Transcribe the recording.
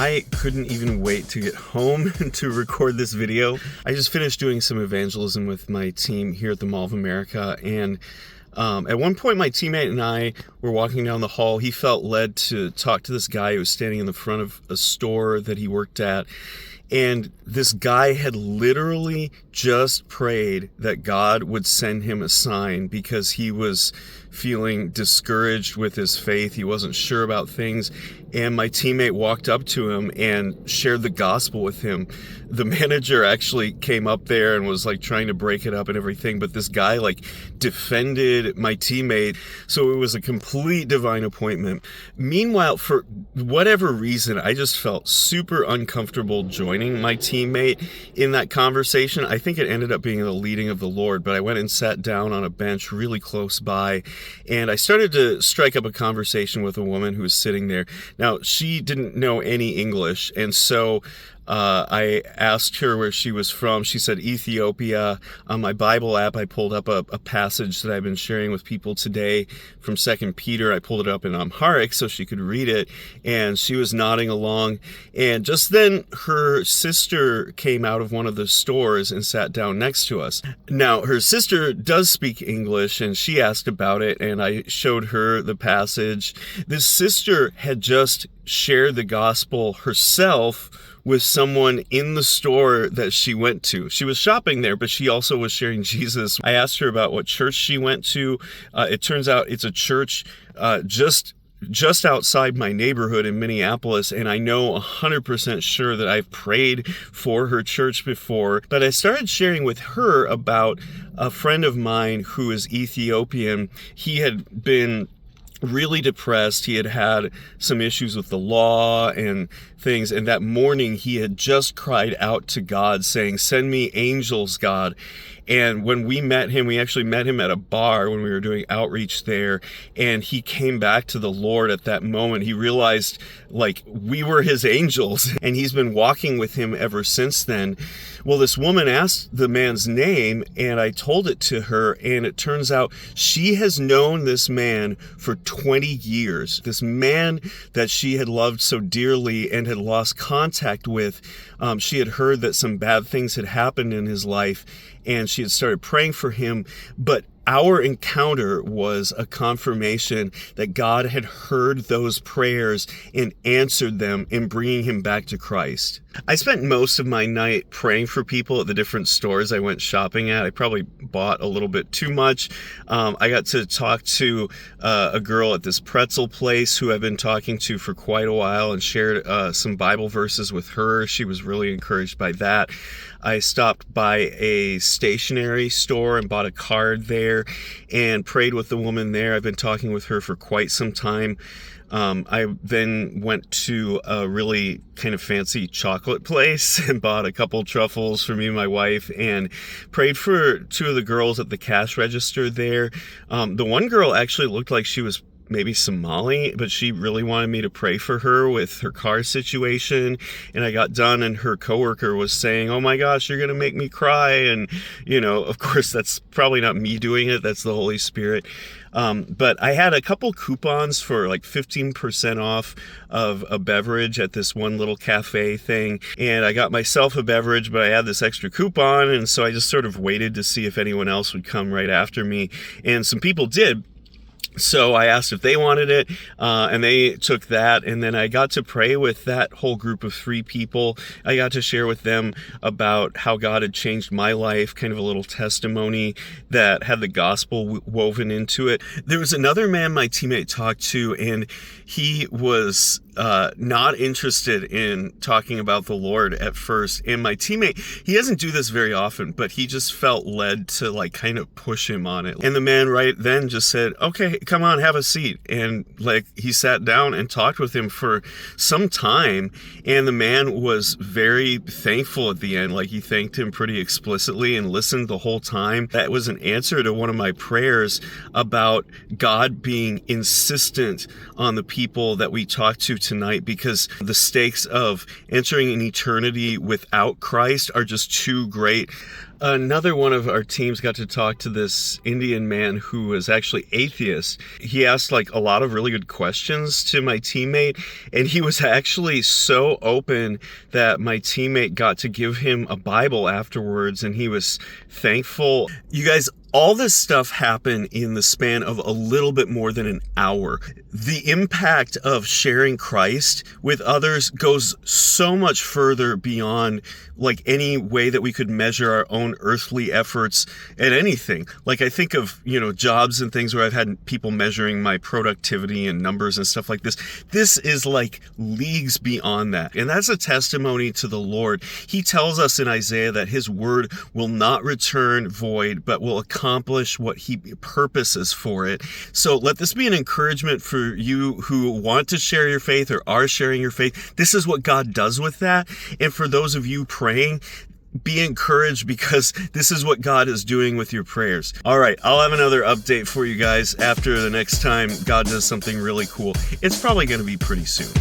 I couldn't even wait to get home to record this video. I just finished doing some evangelism with my team here at the Mall of America, and at one point my teammate and I were walking down the hall. He felt led to talk to this guy who was standing in the front of a store that he worked at. And this guy had literally just prayed that God would send him a sign because he was feeling discouraged with his faith. He wasn't sure about things. And my teammate walked up to him and shared the gospel with him. The manager actually came up there and was like trying to break it up and everything. But this guy like defended my teammate. So it was a complete divine appointment. Meanwhile, for whatever reason, I just felt super uncomfortable joining my teammate in that conversation. I think it ended up being the leading of the Lord, but I went and sat down on a bench really close by, and I started to strike up a conversation with a woman who was sitting there. Now, she didn't know any English, and so I asked her where she was from. She said Ethiopia. On my Bible app, I pulled up a passage that I've been sharing with people today from 2 Peter. I pulled it up in Amharic so she could read it, and she was nodding along. And just then, her sister came out of one of the stores and sat down next to us. Now, her sister does speak English, and she asked about it, and I showed her the passage. This sister had just shared the gospel herself with someone in the store that she went to. She was shopping there, but she also was sharing Jesus. I asked her about what church she went to. It turns out it's a church just outside my neighborhood in Minneapolis, and I know 100% sure that I've prayed for her church before. But I started sharing with her about a friend of mine who is Ethiopian. He had been really depressed. He had had some issues with the law and things, and that morning he had just cried out to God saying, "Send me angels, God." And when we met him, we actually met him at a bar when we were doing outreach there, and he came back to the Lord at that moment. He realized like we were his angels, and he's been walking with him ever since then. Well, this woman asked the man's name, and I told it to her, and it turns out she has known this man for 20 years. This man that she had loved so dearly and had lost contact with. She had heard that some bad things had happened in his life, and she had started praying for him. But our encounter was a confirmation that God had heard those prayers and answered them in bringing him back to Christ. I spent most of my night praying for people at the different stores I went shopping at. I probably bought a little bit too much. I got to talk to a girl at this pretzel place who I've been talking to for quite a while and shared some Bible verses with her. She was really encouraged by that. I stopped by a stationery store and bought a card there and prayed with the woman there. I've been talking with her for quite some time. I then went to a really kind of fancy chocolate place and bought a couple truffles for me and my wife and prayed for two of the girls at the cash register there. The one girl actually looked like she was maybe Somali, but she really wanted me to pray for her with her car situation. And I got done and her coworker was saying, "Oh my gosh, you're going to make me cry." And, of course, that's probably not me doing it. That's the Holy Spirit. But I had a couple coupons for like 15% off of a beverage at this one little cafe thing. And I got myself a beverage, but I had this extra coupon. And so I just sort of waited to see if anyone else would come right after me. And some people did. So I asked if they wanted it, and they took that, and then I got to pray with that whole group of 3 people. I got to share with them about how God had changed my life, kind of a little testimony that had the gospel woven into it. There was another man my teammate talked to, and he was not interested in talking about the Lord at first. And my teammate, he doesn't do this very often, but he just felt led to like kind of push him on it. And the man right then just said, "Okay, come on, have a seat." And like he sat down and talked with him for some time. And the man was very thankful at the end. Like he thanked him pretty explicitly and listened the whole time. That was an answer to one of my prayers about God being insistent on the people that we talk to tonight, because the stakes of entering an eternity without Christ are just too great. Another one of our teams got to talk to this Indian man who was actually atheist. He asked like a lot of really good questions to my teammate, and he was actually so open that my teammate got to give him a Bible afterwards, and he was thankful. You guys, all this stuff happened in the span of a little bit more than an hour. The impact of sharing Christ with others goes so much further beyond like any way that we could measure our own earthly efforts at anything. Like I think of, jobs and things where I've had people measuring my productivity and numbers and stuff like this. This is like leagues beyond that. And that's a testimony to the Lord. He tells us in Isaiah that his word will not return void, but will accomplish what he purposes for it. So let this be an encouragement for you who want to share your faith or are sharing your faith. This is what God does with that. And for those of you praying, be encouraged, because this is what God is doing with your prayers. All right, I'll have another update for you guys after the next time God does something really cool. It's probably going to be pretty soon.